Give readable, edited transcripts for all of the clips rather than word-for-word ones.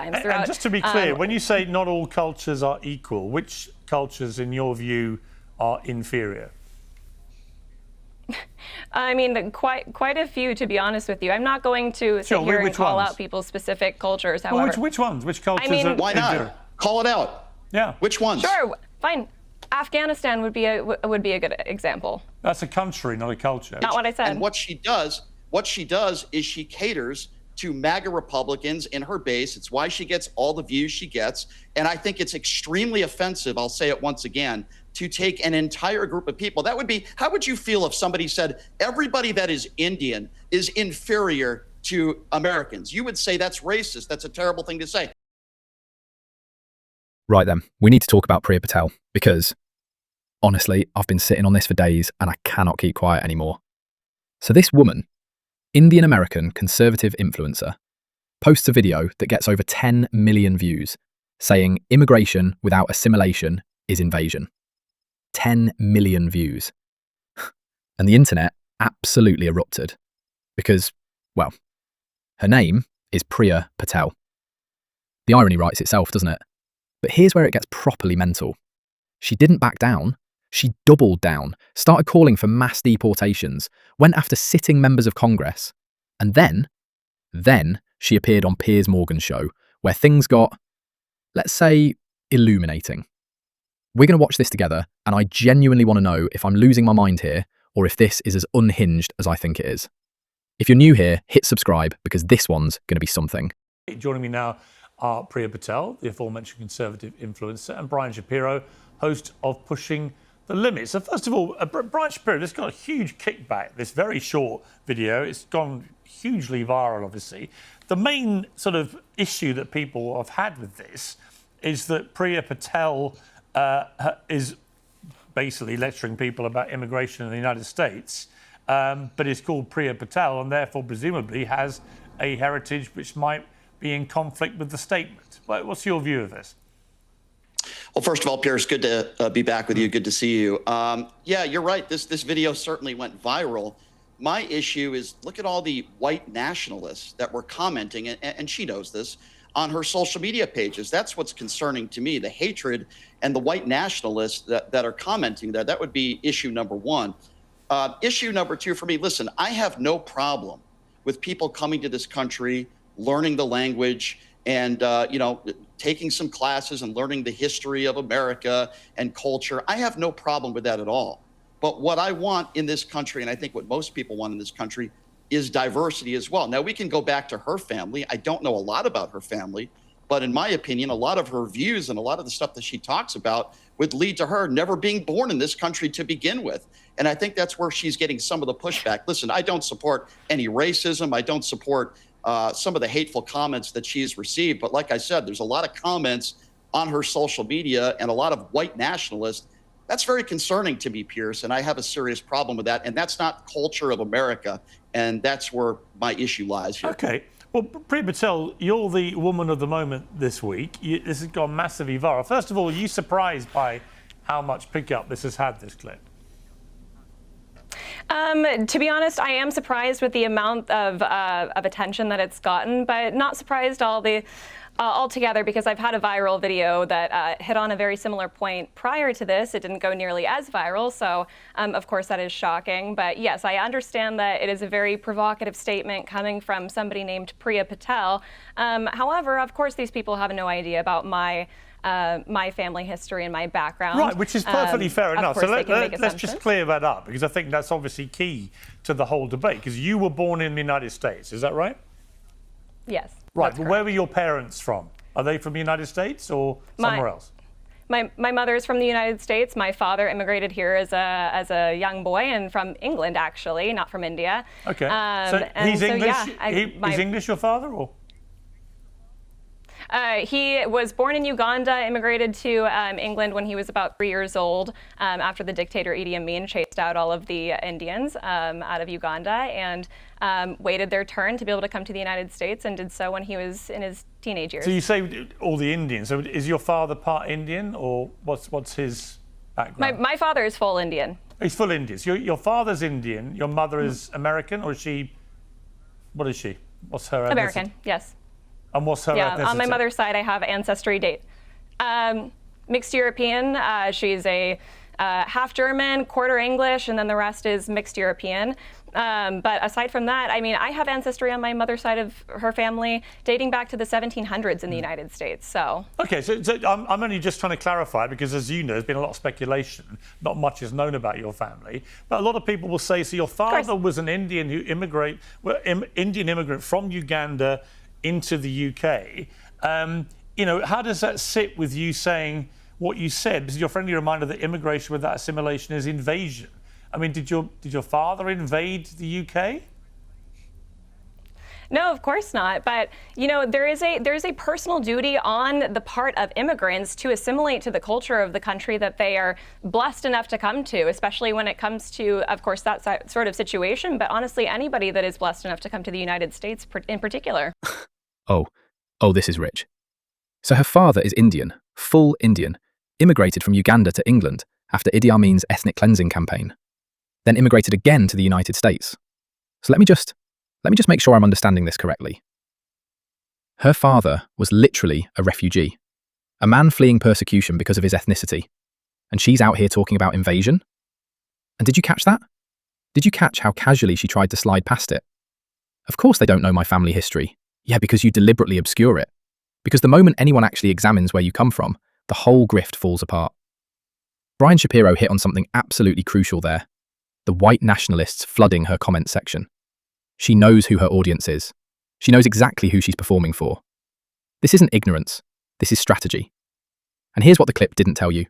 And just to be clear, when you say not all cultures are equal, which cultures, in your view, are inferior? I mean, quite a few, to be honest with you. I'm not going to sit here and call out people's specific cultures, however. Well, which ones? Which cultures are why not? Call it out. Yeah. Which ones? Sure, fine. Afghanistan would be a good example. That's a country, not a culture. Not what I said. And what she does is she caters to MAGA Republicans in her base. It's why she gets all the views she gets. And I think it's extremely offensive, I'll say it once again, to take an entire group of people. That would be, how would you feel if somebody said everybody that is Indian is inferior to Americans? You would say that's racist. That's a terrible thing to say. Right then, we need to talk about Priya Patel because, honestly, I've been sitting on this for days and I cannot keep quiet anymore. So this woman, Indian-American conservative influencer, posts a video that gets over 10 million views, saying immigration without assimilation is invasion. 10 million views. And the internet absolutely erupted because, well, her name is Priya Patel. The irony writes itself, doesn't it? But here's where it gets properly mental. She didn't back down. She doubled down, started calling for mass deportations, went after sitting members of Congress, and then she appeared on Piers Morgan's show, where things got, let's say, illuminating. We're going to watch this together, and I genuinely want to know if I'm losing my mind here, or if this is as unhinged as I think it is. If you're new here, hit subscribe, because this one's going to be something. Joining me now are Priya Patel, the aforementioned conservative influencer, and Brian Shapiro, host of Pushing the Limits. So first of all, Brian Shapiro, this got a huge kickback, this very short video. It's gone hugely viral, obviously. The main sort of issue that people have had with this is that Priya Patel is basically lecturing people about immigration in the United States, but is called Priya Patel and therefore presumably has a heritage which might be in conflict with the statement. What's your view of this? Well, first of all, Piers, good to be back with you. Good to see you. Yeah, you're right. This video certainly went viral. My issue is look at all the white nationalists that were commenting, and she knows this, on her social media pages. That's what's concerning to me, the hatred and the white nationalists that are commenting there. That would be issue number one. Issue number two for me, listen, I have no problem with people coming to this country, learning the language, and taking some classes and learning the history of America and culture. I have no problem with that at all. But what I want in this country, and I think what most people want in this country, is diversity as well. Now, we can go back to her family. I don't know a lot about her family, but in my opinion, a lot of her views and a lot of the stuff that she talks about would lead to her never being born in this country to begin with. And I think that's where she's getting some of the pushback. Listen, I don't support any racism. I don't support some of the hateful comments that she's received. But like I said, there's a lot of comments on her social media and a lot of white nationalists. That's very concerning to me, Piers, and I have a serious problem with that. And that's not culture of America. And that's where my issue lies here. Okay. Well, Priya Patel, you're the woman of the moment this week. This has gone massively viral. First of all, are you surprised by how much pickup this has had, this clip? To be honest, I am surprised with the amount of attention that it's gotten, but not surprised altogether, because I've had a viral video that hit on a very similar point prior to this. It didn't go nearly as viral, so of course that is shocking. But yes, I understand that it is a very provocative statement coming from somebody named Priya Patel. However, of course, these people have no idea about my family history and my background. Right, which is perfectly fair enough. So let's just clear that up, because I think that's obviously key to the whole debate, because you were born in the United States, is that right? Yes. Right, but where were your parents from? Are they from the United States or somewhere else? My mother is from the United States. My father immigrated here as a young boy, and from England, actually, not from India. Okay, so he's English? Yeah, is English your father, or? He was born in Uganda, immigrated to England when he was about 3 years old after the dictator Idi Amin chased out all of the Indians out of Uganda, and waited their turn to be able to come to the United States, and did so when he was in his teenage years. So you say all the Indians. So is your father part Indian, or what's his background? My father is full Indian. He's full Indian. So your father's Indian, your mother is American, or is she, what is she? What's her ethnicity? American, yes. And what's her Yeah, ethnicity? on my mother's side, I have ancestry date. Mixed European. She's a half German, quarter English, and then the rest is mixed European. But aside from that, I mean, I have ancestry on my mother's side of her family dating back to the 1700s in the United States. So Okay, so I'm only just trying to clarify because, as you know, there's been a lot of speculation. Not much is known about your family, but a lot of people will say, so your father was an Indian Indian immigrant from Uganda into the UK. You know, how does that sit with you saying what you said? Because you're a friendly reminder that immigration without assimilation is invasion. I mean, did your father invade the UK? no, of course not. But you know, there is a personal duty on the part of immigrants to assimilate to the culture of the country that they are blessed enough to come to, especially when it comes to, of course, that sort of situation. But honestly, anybody that is blessed enough to come to the United States in particular. Oh, this is rich. So her father is Indian, full Indian, immigrated from Uganda to England after Idi Amin's ethnic cleansing campaign, then immigrated again to the United States. So let me just make sure I'm understanding this correctly. Her father was literally a refugee, a man fleeing persecution because of his ethnicity, and she's out here talking about invasion? And did you catch that? Did you catch how casually she tried to slide past it? Of course they don't know my family history. Yeah, because you deliberately obscure it. Because the moment anyone actually examines where you come from, the whole grift falls apart. Brian Shapiro hit on something absolutely crucial there. The white nationalists flooding her comment section. She knows who her audience is. She knows exactly who she's performing for. This isn't ignorance. This is strategy. And here's what the clip didn't tell you.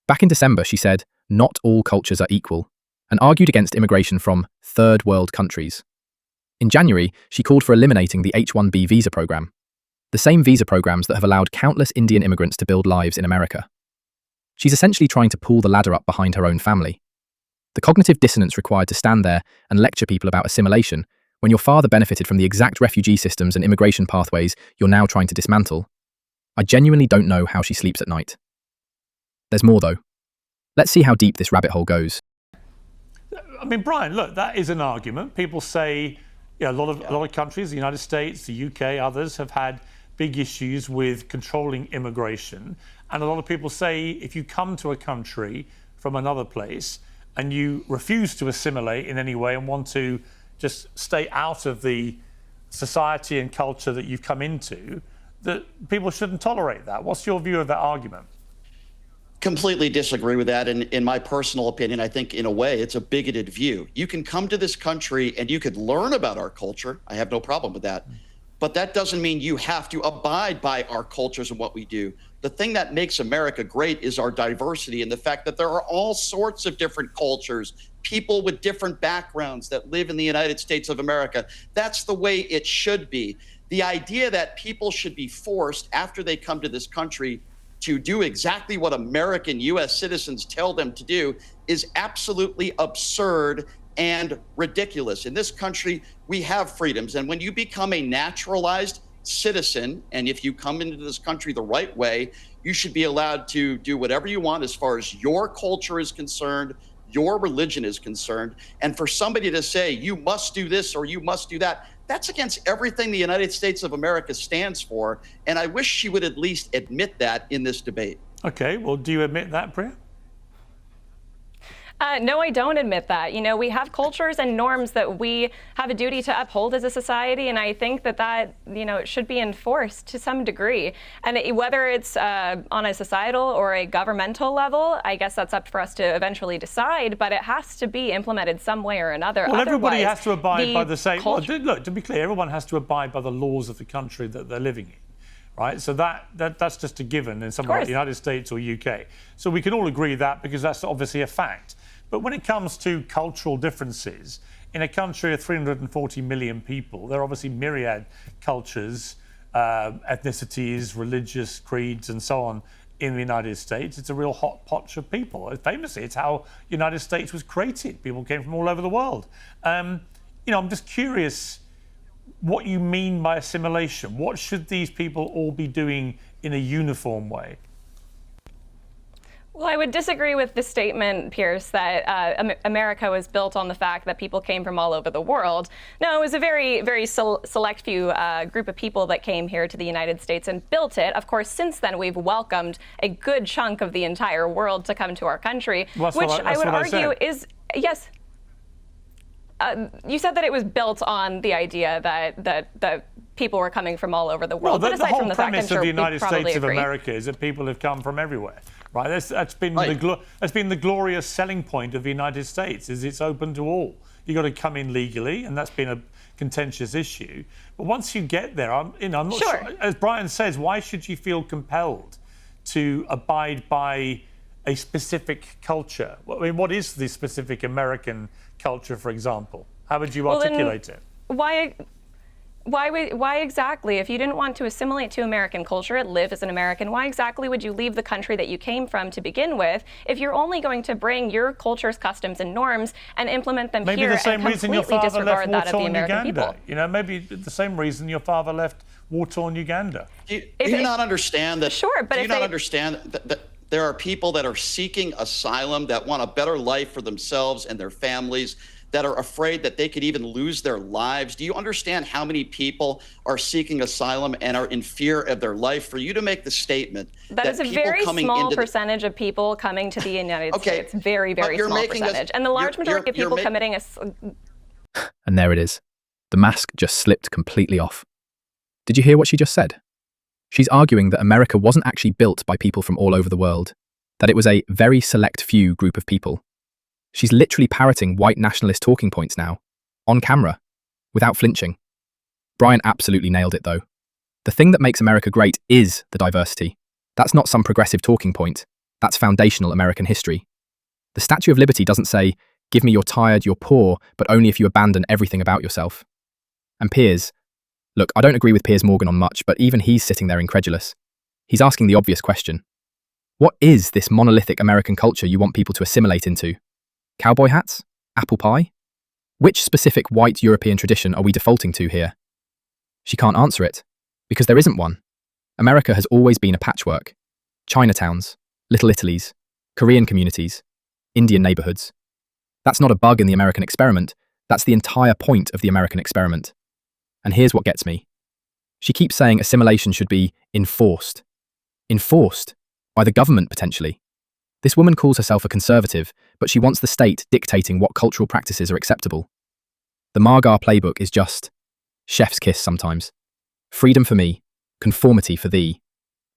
Back in December, she said, "Not all cultures are equal," and argued against immigration from third world countries. In January, she called for eliminating the H-1B visa program, the same visa programs that have allowed countless Indian immigrants to build lives in America. She's essentially trying to pull the ladder up behind her own family. The cognitive dissonance required to stand there and lecture people about assimilation when your father benefited from the exact refugee systems and immigration pathways you're now trying to dismantle. I genuinely don't know how she sleeps at night. There's more though. Let's see how deep this rabbit hole goes. I mean, Brian, look, that is an argument. People say, a lot of countries, the United States, the UK, others have had big issues with controlling immigration. And a lot of people say if you come to a country from another place and you refuse to assimilate in any way and want to just stay out of the society and culture that you've come into, that people shouldn't tolerate that. What's your view of that argument? Completely disagree with that. And in my personal opinion, I think in a way it's a bigoted view. You can come to this country and you could learn about our culture. I have no problem with that. But that doesn't mean you have to abide by our cultures and what we do. The thing that makes America great is our diversity and the fact that there are all sorts of different cultures, people with different backgrounds that live in the United States of America. That's the way it should be. The idea that people should be forced after they come to this country to do exactly what American U.S. citizens tell them to do is absolutely absurd and ridiculous. In this country, we have freedoms. And when you become a naturalized citizen, and if you come into this country the right way, you should be allowed to do whatever you want as far as your culture is concerned, your religion is concerned. And for somebody to say, you must do this or you must do that, that's against everything the United States of America stands for. And I wish she would at least admit that in this debate. Okay, well, do you admit that, Priya? No, I don't admit that. You know, we have cultures and norms that we have a duty to uphold as a society, and I think that it should be enforced to some degree. And whether it's on a societal or a governmental level, I guess that's up for us to eventually decide, but it has to be implemented some way or another. Well, everybody Otherwise, has to abide by the same... Well, look, to be clear, everyone has to abide by the laws of the country that they're living in. Right, so that's just a given in somewhere like the United States or UK. So we can all agree that because that's obviously a fact. But when it comes to cultural differences, in a country of 340 million people, there are obviously myriad cultures, ethnicities, religious creeds, and so on in the United States. It's a real hot pot of people. Famously, it's how the United States was created. People came from all over the world. I'm just curious what you mean by assimilation. What should these people all be doing in a uniform way? Well, I would disagree with the statement, Piers, that America was built on the fact that people came from all over the world. No, it was a very, very select few group of people that came here to the United States and built it. Of course, since then, we've welcomed a good chunk of the entire world to come to our country, which I would argue is, yes. You said that it was built on the idea that people were coming from all over the world. Well, but aside the whole from the fact, premise I'm sure of the United States of agree. America is that people have come from everywhere, right? That's been Right. that's been the glorious selling point of the United States, is it's open to all. You got to come in legally, and that's been a contentious issue. But once you get there, I'm not Sure. sure. As Brian says, why should you feel compelled to abide by a specific culture? I mean, what is the specific American culture, for example? How would you articulate it? Why exactly? If you didn't want to assimilate to American culture, live as an American, why exactly would you leave the country that you came from to begin with if you're only going to bring your culture's customs and norms and implement them Maybe here the same and reason your completely father left disregard that of the war-torn American Uganda. people? You know, maybe the same reason your father left war-torn Uganda. Do you not understand that? Sure, but do you if not they- understand that there are people that are seeking asylum that want a better life for themselves and their families, that are afraid that they could even lose their lives? Do you understand how many people are seeking asylum and are in fear of their life? For you to make the statement that is a people very coming small into percentage of people coming to the United Okay, States. Very, but very you're small making percentage. And the large majority of people committing And there it is. The mask just slipped completely off. Did you hear what she just said? She's arguing that America wasn't actually built by people from all over the world, that it was a very select few group of people. She's literally parroting white nationalist talking points now, on camera, without flinching. Brian absolutely nailed it, though. The thing that makes America great is the diversity. That's not some progressive talking point. That's foundational American history. The Statue of Liberty doesn't say, give me you're tired, you're poor, but only if you abandon everything about yourself. And Piers, look, I don't agree with Piers Morgan on much, but even he's sitting there incredulous. He's asking the obvious question. What is this monolithic American culture you want people to assimilate into? Cowboy hats? Apple pie? Which specific white European tradition are we defaulting to here? She can't answer it, because there isn't one. America has always been a patchwork. Chinatowns, Little Italies, Korean communities, Indian neighborhoods. That's not a bug in the American experiment, that's the entire point of the American experiment. And here's what gets me. She keeps saying assimilation should be enforced. Enforced? By the government, potentially. This woman calls herself a conservative, but she wants the state dictating what cultural practices are acceptable. The MAGA playbook is just chef's kiss sometimes. Freedom for me, conformity for thee.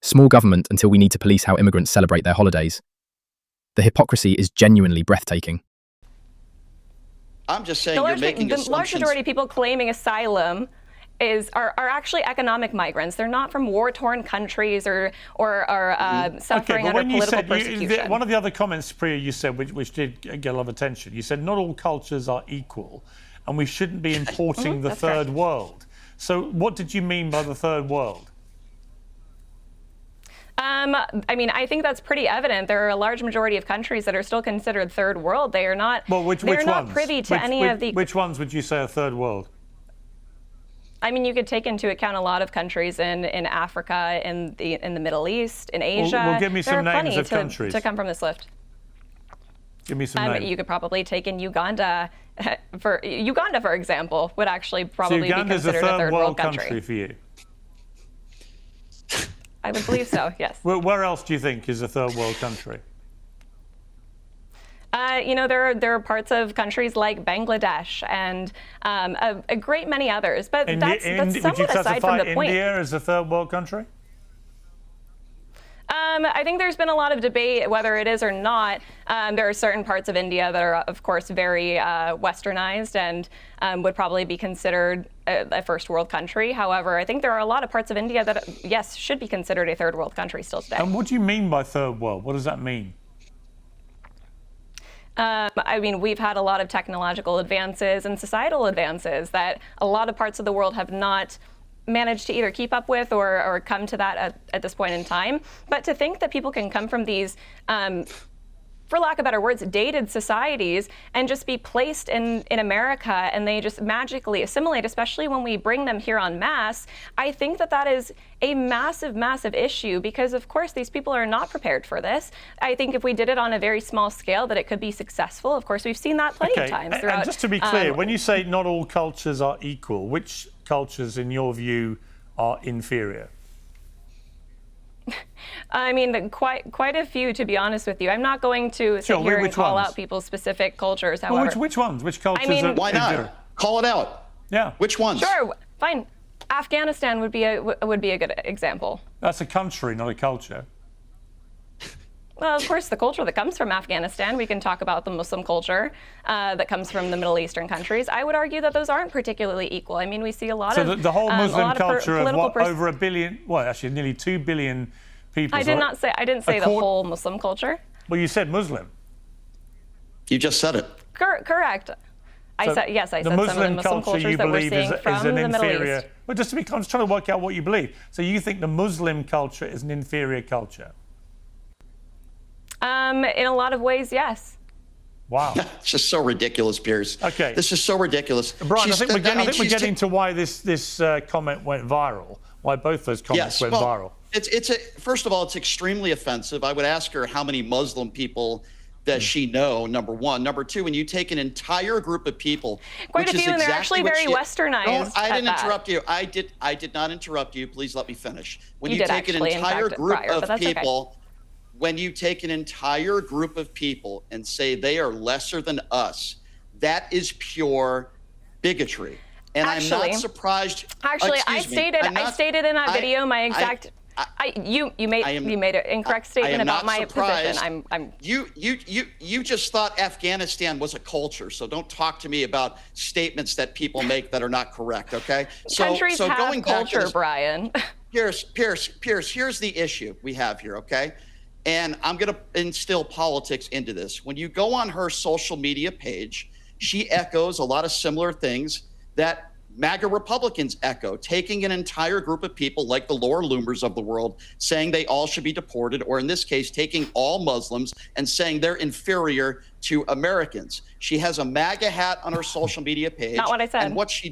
Small government until we need to police how immigrants celebrate their holidays. The hypocrisy is genuinely breathtaking. I'm just saying The you're large, making the large assumptions. majority of people claiming asylum are actually economic migrants. They're not from war-torn countries or suffering but under when you political said, persecution. one of the other comments, Priya, you said, which did get a lot of attention, you said not all cultures are equal and we shouldn't be importing the that's third correct. world. So what did you mean by the third world? I mean, I think that's pretty evident. There are a large majority of countries that are still considered third world. They are not. Well, which they're not ones? privy to any of the. Which ones would you say are third world? I mean, you could take into account a lot of countries in Africa, in the Middle East, in Asia. Well, give me some there are names plenty of countries. to come from this list. Give me some names. You could probably take in Uganda. For example, would actually probably be Uganda's considered a a third world country country. for you. I would believe so. Yes. Where else do you think is a third world country? There are parts of countries like Bangladesh and a great many others, but that's would you somewhat aside classify from the point. India as a third world country? I think there's been a lot of debate whether it is or not. There are certain parts of India that are, of course, very westernized and would probably be considered a first world country. However, I think there are a lot of parts of India that, yes, should be considered a third world country still today. And what do you mean by third world? What does that mean? I mean, we've had a lot of technological advances and societal advances that a lot of parts of the world have not managed to either keep up with or come to that at this point in time. But to think that people can come from these for lack of better words, dated societies and just be placed in America and they just magically assimilate, especially when we bring them here en masse. I think that is a massive, massive issue because, of course, these people are not prepared for this. I think if we did it on a very small scale, that it could be successful. Of course, we've seen that plenty of times throughout. And just to be clear, when you say not all cultures are equal, which cultures, in your view, are inferior? I mean, quite a few, to be honest with you. I'm not going to sit here and call out people's specific cultures, however. Well, which ones? Which cultures are why not? Call it out. Yeah. Which ones? Sure, fine. Afghanistan would be a good example. That's a country, not a culture. Well, of course, the culture that comes from Afghanistan, we can talk about the Muslim culture that comes from the Middle Eastern countries. I would argue that those aren't particularly equal. I mean, we see a lot of... So the whole Muslim culture of what, over over a billion, well, actually nearly 2 billion people. I didn't say the whole Muslim culture. Well, you said Muslim. You just said it. Correct. I said some of the Muslim cultures that we're seeing from the Middle East. Well, just to be clear, I'm just trying to work out what you believe. So you think the Muslim culture is an inferior culture? In a lot of ways, yes. Wow. It's just so ridiculous, Piers. Okay. This is so ridiculous. Brian, I think we're getting to why this comment went viral, why both those comments went viral. First of all, it's extremely offensive. I would ask her how many Muslim people does she know, number one. Number two, when you take an entire group of people, quite a few, and they're actually very westernized. I didn't interrupt you. I did not interrupt you. Please let me finish. When you take an entire group of people, when you take an entire group of people and say they are lesser than us, that is pure bigotry. And I'm not surprised. Actually, I stated in that video my exact. You made an incorrect statement about my position. You just thought Afghanistan was a culture, so don't talk to me about statements that people make that are not correct. Okay? Countries have culture, Brian. Piers, here's the issue we have here. Okay? And I'm going to instill politics into this. When you go on her social media page, she echoes a lot of similar things that MAGA Republicans echo, taking an entire group of people like the Laura Loomers of the world, saying they all should be deported, or in this case, taking all Muslims and saying they're inferior to Americans. She has a MAGA hat on her social media page. Not what I said. And what she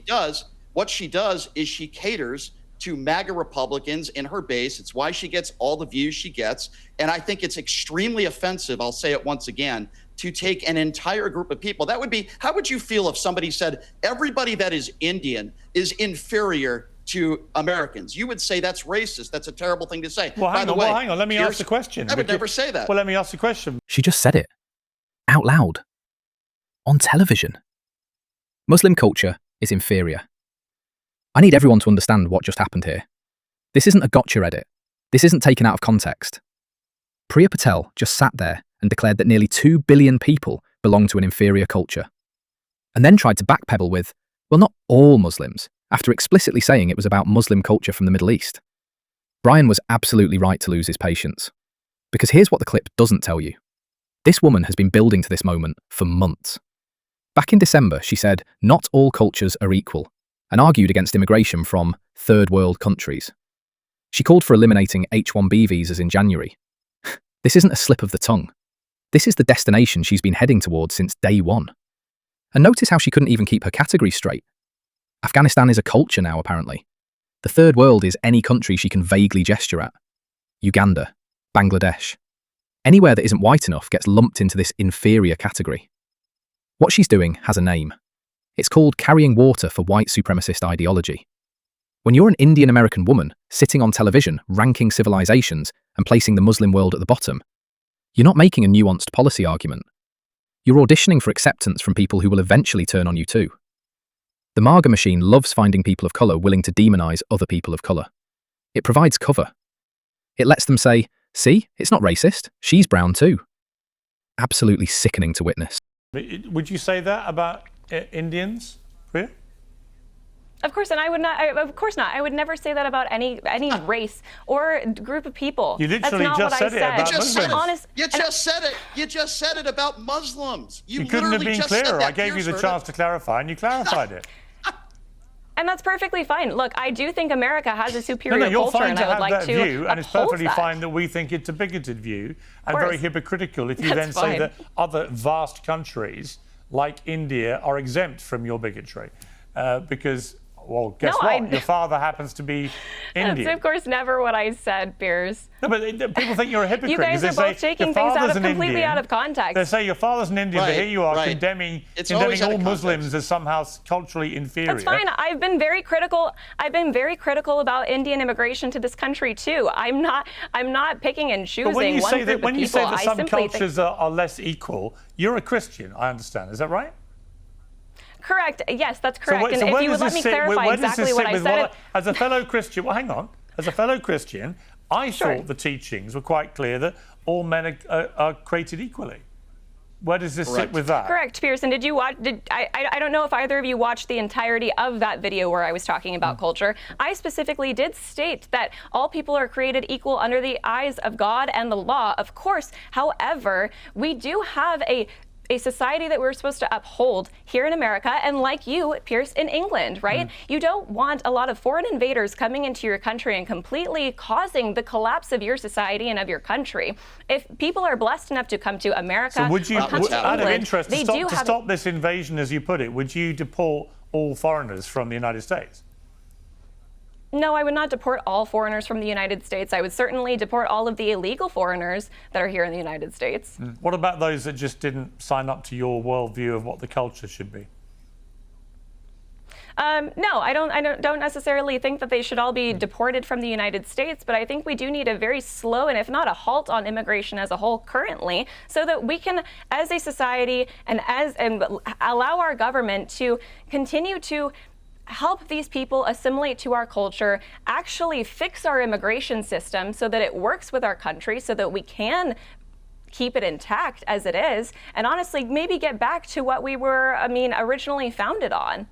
does is she caters to MAGA Republicans in her base. It's why she gets all the views she gets. And I think it's extremely offensive, I'll say it once again, to take an entire group of people. That would be, how would you feel if somebody said everybody that is Indian is inferior to Americans? You would say that's racist. That's a terrible thing to say. Well, hang on. Let me ask the question. I would never say that. Well, let me ask the question. She just said it. Out loud. On television. Muslim culture is inferior. I need everyone to understand what just happened here. This isn't a gotcha edit. This isn't taken out of context. Priya Patel just sat there and declared that nearly 2 billion people belong to an inferior culture. And then tried to backpedal with, well, not all Muslims, after explicitly saying it was about Muslim culture from the Middle East. Brian was absolutely right to lose his patience. Because here's what the clip doesn't tell you. This woman has been building to this moment for months. Back in December, she said, not all cultures are equal, and argued against immigration from third world countries. She called for eliminating H-1B visas in January. This isn't a slip of the tongue. This is the destination she's been heading towards since day one. And notice how she couldn't even keep her categories straight. Afghanistan is a culture now, apparently. The third world is any country she can vaguely gesture at. Uganda, Bangladesh. Anywhere that isn't white enough gets lumped into this inferior category. What she's doing has a name. It's called carrying water for white supremacist ideology. When you're an Indian American woman sitting on television ranking civilizations and placing the Muslim world at the bottom, you're not making a nuanced policy argument. You're auditioning for acceptance from people who will eventually turn on you too. The MAGA machine loves finding people of colour willing to demonize other people of colour. It provides cover. It lets them say, see, it's not racist, she's brown too. Absolutely sickening to witness. Would you say that about Indians, Priya? Of course, and I would not. Of course not. I would never say that about any race or group of people. You literally just said it about Muslims. You just said it. You just said it about Muslims. You couldn't have been clearer. I gave you the chance to clarify, and you clarified it. And that's perfectly fine. Look, I do think America has a superior you're culture, fine and to I would have like that to view, and it's uphold perfectly that. fine that we think it's a bigoted view and course. very hypocritical if you That's then say fine. that other vast countries like India are exempt from your bigotry. Because, well, guess No, what? Your father happens to be Indian. That's of course never what I said, Piers. No, but people think you're a hypocrite. You guys because are they both say taking your things father's an completely Indian. out of context. They say your father's an Indian, but Right, here you are right. condemning It's always out all of Muslims context. as somehow culturally inferior. That's fine. I've been very critical. I've been very critical about Indian immigration to this country too. I'm not picking and choosing But when you one say group that, of when you say people. that I some simply think- cultures are less equal, you're a Christian, I understand. Is that right? Correct. Yes, that's correct. So and if where you does would let this me sit- clarify where does this exactly what sit I with said. as a fellow Christian, well, hang on. As a fellow Christian, I Sure. thought the teachings were quite clear that all men are created equally. Where does this sit Correct. with that? Correct, Pearson. Did you watch? I don't know if either of you watched the entirety of that video where I was talking about culture. I specifically did state that all people are created equal under the eyes of God and the law, of course. However, we do have a society that we're supposed to uphold here in America, and like you, Pierce, in England, right? You don't want a lot of foreign invaders coming into your country and completely causing the collapse of your society and of your country. If people are blessed enough to come to America, So would you, or come to out of England, interest, they to do have stop this invasion, as you put it, would you deport all foreigners from the United States? No, I would not deport all foreigners from the United States. I would certainly deport all of the illegal foreigners that are here in the United States. What about those that just didn't sign up to your worldview of what the culture should be? No, I don't necessarily think that they should all be deported from the United States, but I think we do need a very slow and if not a halt on immigration as a whole currently, so that we can, as a society and allow our government to continue to help these people assimilate to our culture, actually fix our immigration system so that it works with our country, so that we can keep it intact as it is, and honestly, maybe get back to what we were, originally founded on.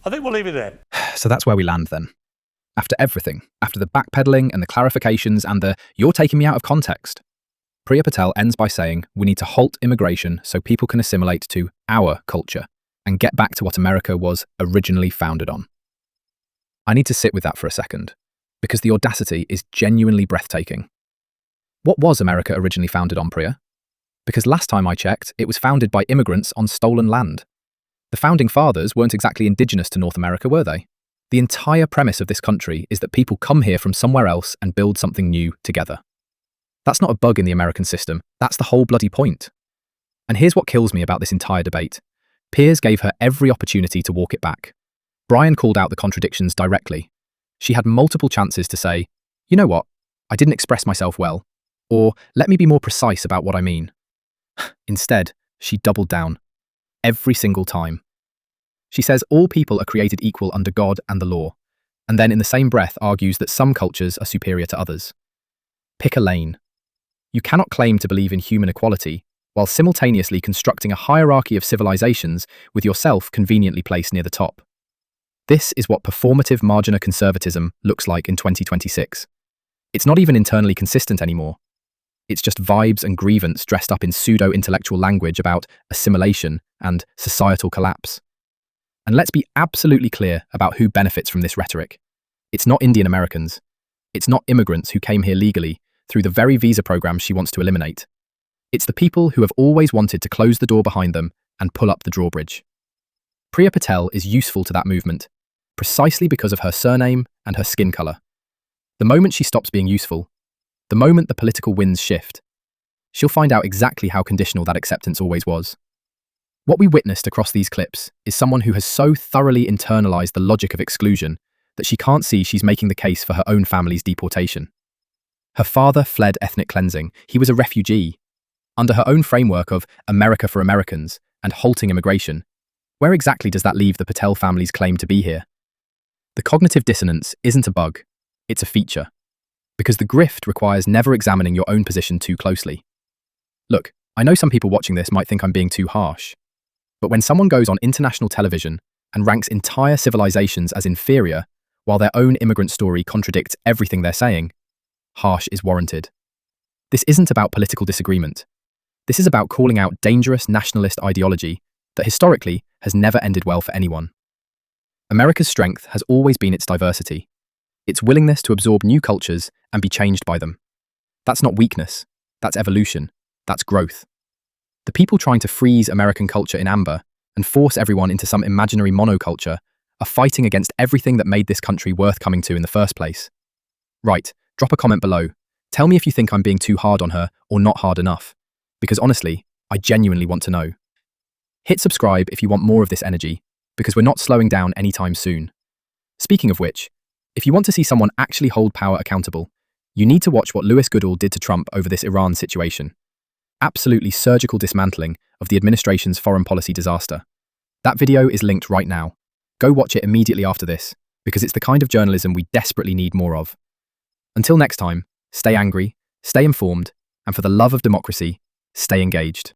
I think we'll leave it there. So that's where we land then. After everything, after the backpedaling and the clarifications and the "you're taking me out of context," Priya Patel ends by saying we need to halt immigration so people can assimilate to our culture and get back to what America was originally founded on. I need to sit with that for a second, because the audacity is genuinely breathtaking. What was America originally founded on, Priya? Because last time I checked, it was founded by immigrants on stolen land. The founding fathers weren't exactly indigenous to North America, were they? The entire premise of this country is that people come here from somewhere else and build something new together. That's not a bug in the American system, that's the whole bloody point. And here's what kills me about this entire debate. Piers gave her every opportunity to walk it back. Brian called out the contradictions directly. She had multiple chances to say, you know what, I didn't express myself well, or let me be more precise about what I mean. Instead, she doubled down. Every single time. She says all people are created equal under God and the law, and then in the same breath argues that some cultures are superior to others. Pick a lane. You cannot claim to believe in human equality while simultaneously constructing a hierarchy of civilizations with yourself conveniently placed near the top. This is what performative marginer conservatism looks like in 2026. It's not even internally consistent anymore. It's just vibes and grievance dressed up in pseudo-intellectual language about assimilation and societal collapse. And let's be absolutely clear about who benefits from this rhetoric. It's not Indian Americans. It's not immigrants who came here legally through the very visa programs she wants to eliminate. It's the people who have always wanted to close the door behind them and pull up the drawbridge. Priya Patel is useful to that movement, precisely because of her surname and her skin colour. The moment she stops being useful, the moment the political winds shift, she'll find out exactly how conditional that acceptance always was. What we witnessed across these clips is someone who has so thoroughly internalized the logic of exclusion that she can't see she's making the case for her own family's deportation. Her father fled ethnic cleansing. He was a refugee. Under her own framework of America for Americans and halting immigration, where exactly does that leave the Patel family's claim to be here? The cognitive dissonance isn't a bug, it's a feature. Because the grift requires never examining your own position too closely. Look, I know some people watching this might think I'm being too harsh, but when someone goes on international television and ranks entire civilizations as inferior, while their own immigrant story contradicts everything they're saying, harsh is warranted. This isn't about political disagreement. This is about calling out dangerous nationalist ideology that historically has never ended well for anyone. America's strength has always been its diversity, its willingness to absorb new cultures and be changed by them. That's not weakness, that's evolution, that's growth. The people trying to freeze American culture in amber and force everyone into some imaginary monoculture are fighting against everything that made this country worth coming to in the first place. Right, drop a comment below. Tell me if you think I'm being too hard on her or not hard enough, because honestly, I genuinely want to know. Hit subscribe if you want more of this energy, because we're not slowing down anytime soon. Speaking of which, if you want to see someone actually hold power accountable, you need to watch what Louis Goodall did to Trump over this Iran situation. Absolutely surgical dismantling of the administration's foreign policy disaster. That video is linked right now. Go watch it immediately after this, because it's the kind of journalism we desperately need more of. Until next time, stay angry, stay informed, and for the love of democracy, stay engaged.